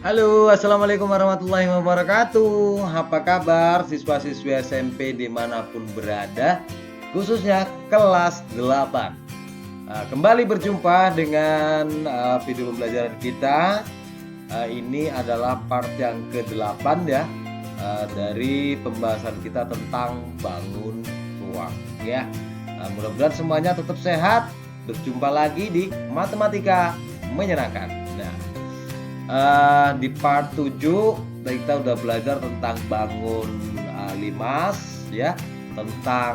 Halo, assalamualaikum warahmatullahi wabarakatuh. Apa kabar siswa-siswi SMP dimanapun berada, khususnya kelas 8. Kembali berjumpa dengan video pembelajaran kita. Ini adalah part yang ke-8 ya, dari pembahasan kita tentang bangun ruang ya. Mudah-mudahan semuanya tetap sehat. Berjumpa lagi di Matematika Menyenangkan. Di part 7 kita udah belajar tentang bangun limas ya, tentang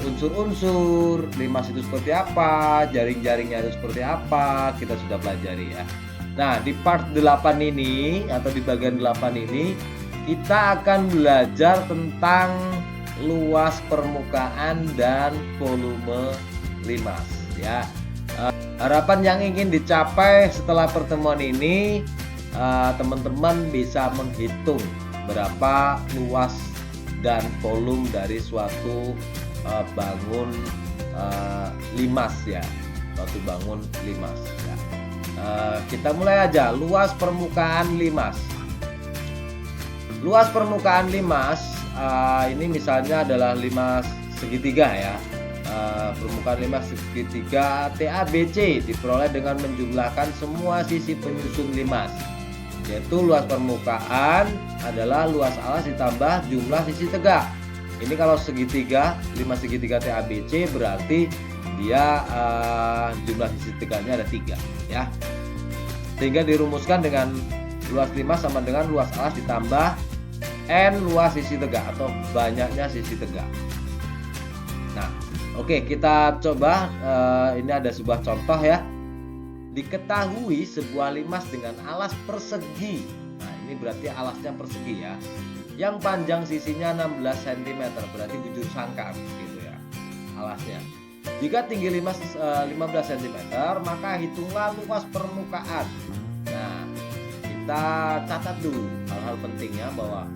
unsur-unsur limas itu seperti apa, jaring-jaringnya itu seperti apa, kita sudah pelajari ya. Nah, di part 8 ini atau di bagian 8 ini kita akan belajar tentang luas permukaan dan volume limas ya. Harapan yang ingin dicapai setelah pertemuan ini, teman-teman bisa menghitung berapa luas dan volume dari suatu bangun limas ya, suatu bangun limas ya. Kita mulai aja. Luas permukaan limas. Luas permukaan limas ini misalnya adalah limas segitiga ya. Permukaan limas segitiga TABC diperoleh dengan menjumlahkan semua sisi penyusun limas, yaitu luas permukaan adalah luas alas ditambah jumlah sisi tegak. Ini kalau segitiga, limas segitiga TABC berarti dia jumlah sisi tegaknya ada 3 ya, sehingga dirumuskan dengan luas limas sama dengan luas alas ditambah N luas sisi tegak atau banyaknya sisi tegak. Nah, oke, kita coba. Ini ada sebuah contoh ya. Diketahui sebuah limas dengan alas persegi. Nah, ini berarti alasnya persegi ya. Yang panjang sisinya 16 cm, berarti bujur sangkar gitu ya alasnya. Jika tinggi limas 15 cm, maka hitunglah luas permukaan. Nah, kita catat dulu hal-hal pentingnya bahwa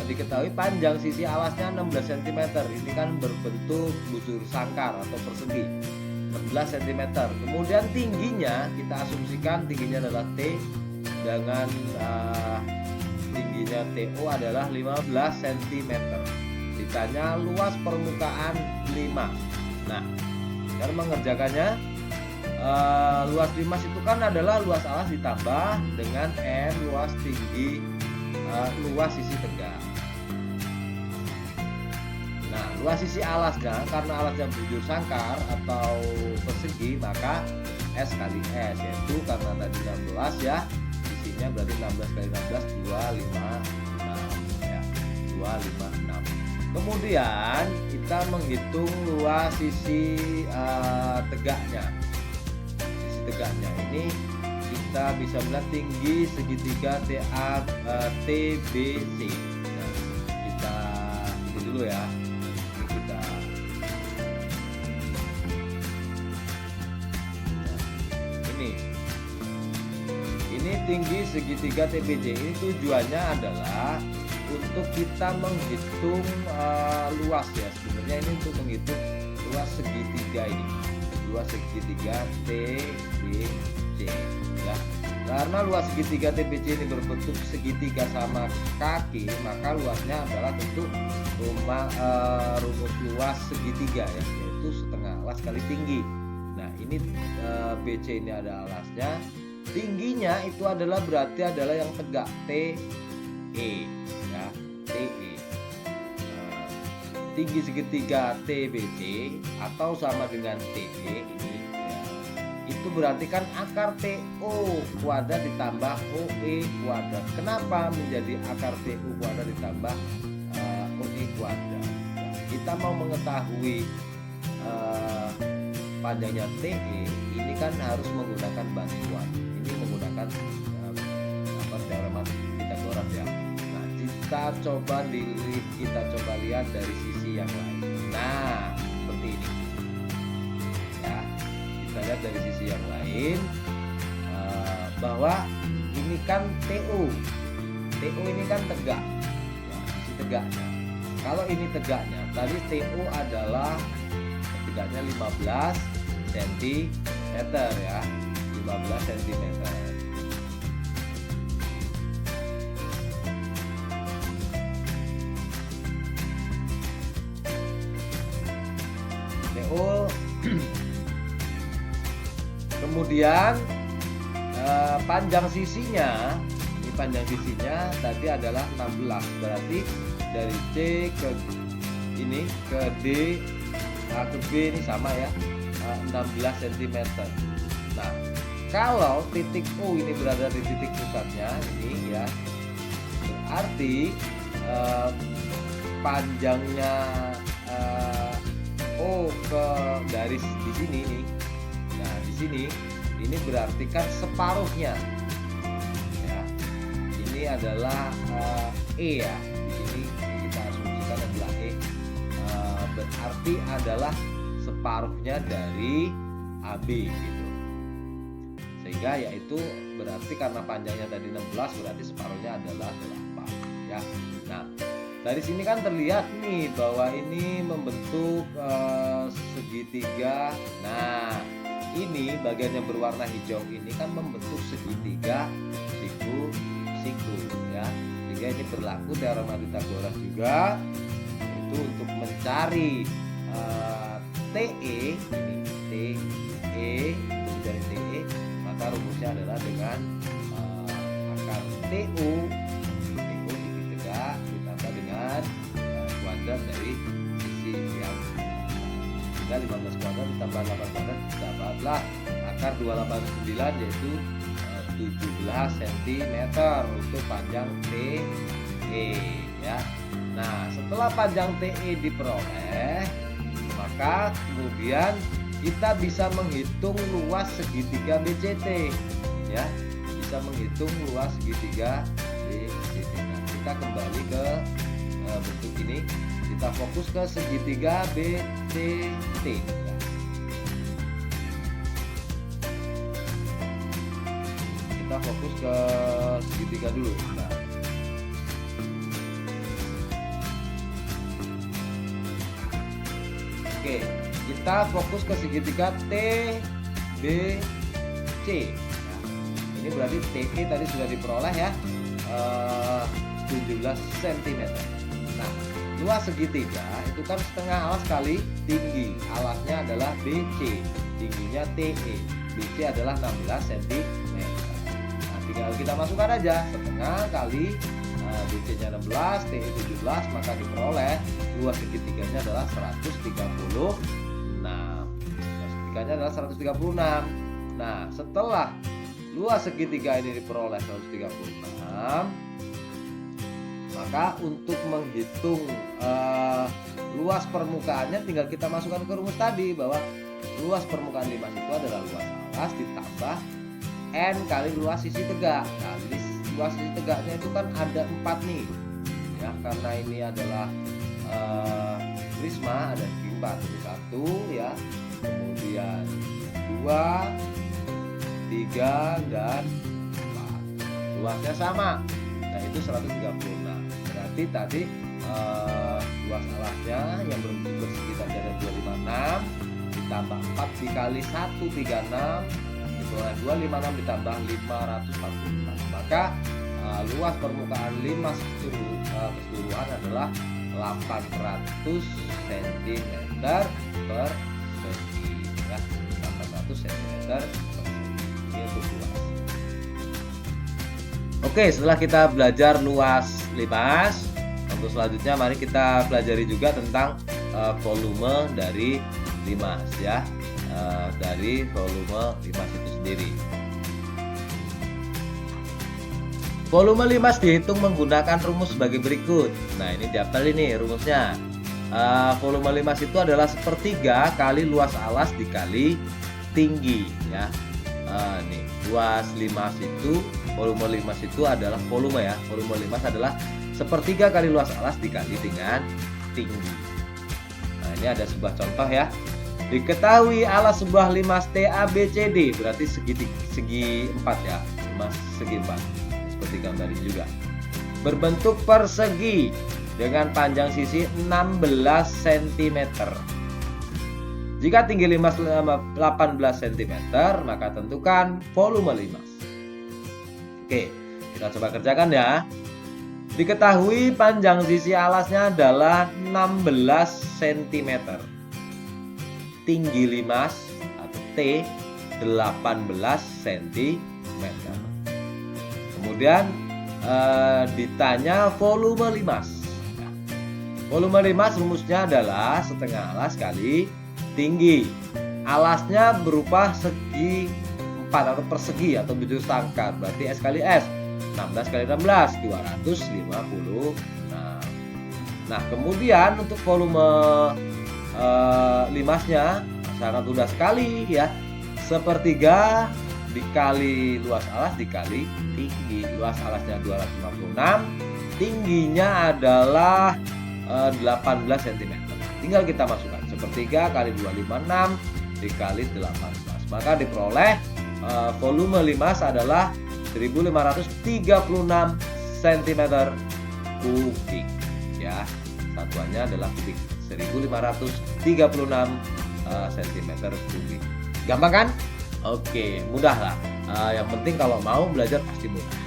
diketahui panjang sisi alasnya 16 cm. Ini kan berbentuk bujur sangkar atau persegi 16 cm. Kemudian tingginya kita asumsikan tingginya adalah T dengan tingginya TO adalah 15 cm. Ditanya luas permukaan 5. Nah, cara mengerjakannya, luas limas itu kan adalah luas alas ditambah dengan N luas tinggi luas sisi tegak. Nah, luas sisi alasnya, karena alasnya bujur sangkar atau persegi, maka S kali S, yaitu karena tadi 16 ya, sisinya berarti 16 kali 16 256 ya, 256. Kemudian kita menghitung luas sisi tegaknya. Sisi tegaknya ini kita bisa melihat tinggi segitiga TBC. Nah, kita ini dulu ya. Ini tinggi segitiga TBC. Ini tujuannya adalah untuk kita menghitung luas ya. Sebenarnya ini untuk menghitung luas segitiga ini, luas segitiga TBC ya. Karena luas segitiga TBC ini berbentuk segitiga sama kaki, maka luasnya adalah tentu rumus luas segitiga ya, yaitu setengah alas kali tinggi. Nah, ini BC ini ada alasnya, tingginya itu adalah berarti adalah yang tegak TE ya, TE. Tinggi segitiga TBC atau sama dengan TE ini ya, itu berarti kan akar TO kuadrat ditambah OE kuadrat. Kenapa menjadi akar TO kuadrat ditambah OE kuadrat? Nah, kita mau mengetahui panjangnya TE, ini kan harus menggunakan bantuan. Ini menggunakan teorema Pythagoras ya. Nah, kita coba lihat dari sisi yang lain. Nah, seperti ini ya. Kita lihat dari sisi yang lain bahwa ini kan TO ini kan tegak ya, sisi tegaknya. Kalau ini tegaknya, tadi TO adalah tegaknya 15 cm ya, 15 15 cm. TO. Kemudian panjang sisinya, ini panjang sisinya tadi adalah 16, berarti dari C ke ini ke D, A ke B ini sama ya, 16 cm. Nah, kalau titik O ini berada di titik pusatnya ini ya, berarti panjangnya O ke garis di sini nih. Nah, di sini ini berarti kan separuhnya ya. Ini adalah E ya. Di sini kita asumsikan adalah E. Berarti adalah separuhnya dari AB gitu. Sehingga yaitu berarti karena panjangnya tadi 16 berarti separuhnya adalah 8 ya. Nah, dari sini kan terlihat nih bahwa ini membentuk segitiga. Nah, ini bagian yang berwarna hijau ini kan membentuk segitiga siku ya. Sehingga ini berlaku teorema Pythagoras juga, itu untuk mencari TE ini dari TE, maka rumusnya adalah dengan akar TU segitiga ditambah dengan kuadrat dari sisi yang 15 kuadrat ditambah 8 kuadrat dapatlah akar 289 yaitu 17 cm untuk panjang TE ya. Nah, setelah panjang TE diperoleh, maka kemudian kita bisa menghitung luas segitiga BCT ya. Bisa menghitung luas segitiga BCT. Nah, kita kembali ke bentuk ini. Kita fokus ke segitiga BCT. Kita fokus ke segitiga dulu. Nah, oke, kita fokus ke segitiga TBC. Nah, ini berarti TE tadi sudah diperoleh ya, 17 cm. Nah, luas segitiga itu kan setengah alas kali tinggi. Alasnya adalah BC, tingginya TE. BC adalah 16 cm. Nah, tinggal kita masukkan aja setengah kali BC-nya 16, TE 17, maka diperoleh luas segitiganya adalah 136. Luas segitiganya adalah 136. Nah, setelah luas segitiga ini diperoleh 136, maka untuk menghitung luas permukaannya tinggal kita masukkan ke rumus tadi bahwa luas permukaan limas itu adalah luas alas ditambah N kali luas sisi tegak. Nah, luas sisi tegaknya itu kan ada 4 nih ya, karena ini adalah prisma ada segi 4. Jadi 1 ya, kemudian 2, 3 dan 4. Luasnya sama. Nah, itu 136. Berarti tadi luas alasnya yang bersegi tadi ada 256 ditambah 4 dikali 136 diperoleh 256 ditambah 546. Maka luas permukaan limas keseluruhan adalah 800 cm per segi ya, 800 cm per segi itu luas. Oke, setelah kita belajar luas limas, untuk selanjutnya mari kita pelajari juga tentang volume dari limas ya, dari volume limas itu sendiri. Volume limas dihitung menggunakan rumus sebagai berikut. Nah, ini dihafal ini rumusnya. Volume limas itu adalah sepertiga kali luas alas dikali tinggi ya. Nih, luas limas itu, volume limas itu adalah volume ya. Volume limas adalah sepertiga kali luas alas dikali dengan tinggi. Nah, ini ada sebuah contoh ya. Diketahui alas sebuah limas TABCD berarti segi 4 ya. Limas segi 4. Seperti gambar ini juga. Berbentuk persegi dengan panjang sisi 16 cm. Jika tinggi limas 18 cm, maka tentukan volume limas. Oke, kita coba kerjakan ya. Diketahui panjang sisi alasnya adalah 16 cm. Tinggi limas atau T 18 cm. Kemudian ditanya volume limas. Volume limas rumusnya adalah setengah alas kali tinggi. Alasnya berupa segi 4 atau persegi atau bujur sangkar, berarti S kali S. 16 kali 16 250. Nah, kemudian untuk volume limasnya sangat mudah sekali ya. 1/3 dikali luas alas dikali tinggi. Luas alasnya 256, tingginya adalah 18 cm. Tinggal kita masukkan 1/3 kali 256 dikali 18. Maka diperoleh volume limas adalah 1536 cm kubik ya. Satuannya adalah kubik. 1536 cm kubik. Gampang kan? Oke, mudah lah. Yang penting kalau mau belajar pasti mudah.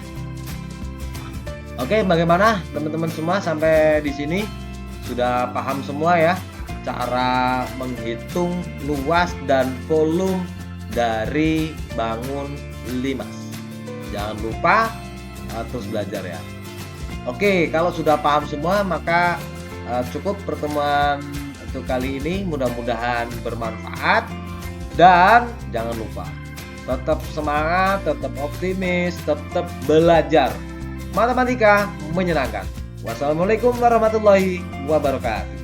Oke, bagaimana teman-teman semua sampai di sini sudah paham semua ya cara menghitung luas dan volume dari bangun limas. Jangan lupa terus belajar ya. Oke, kalau sudah paham semua maka cukup pertemuan untuk kali ini. Mudah-mudahan bermanfaat. Dan jangan lupa, tetap semangat, tetap optimis, tetap belajar. Matematika menyenangkan. Wassalamualaikum warahmatullahi wabarakatuh.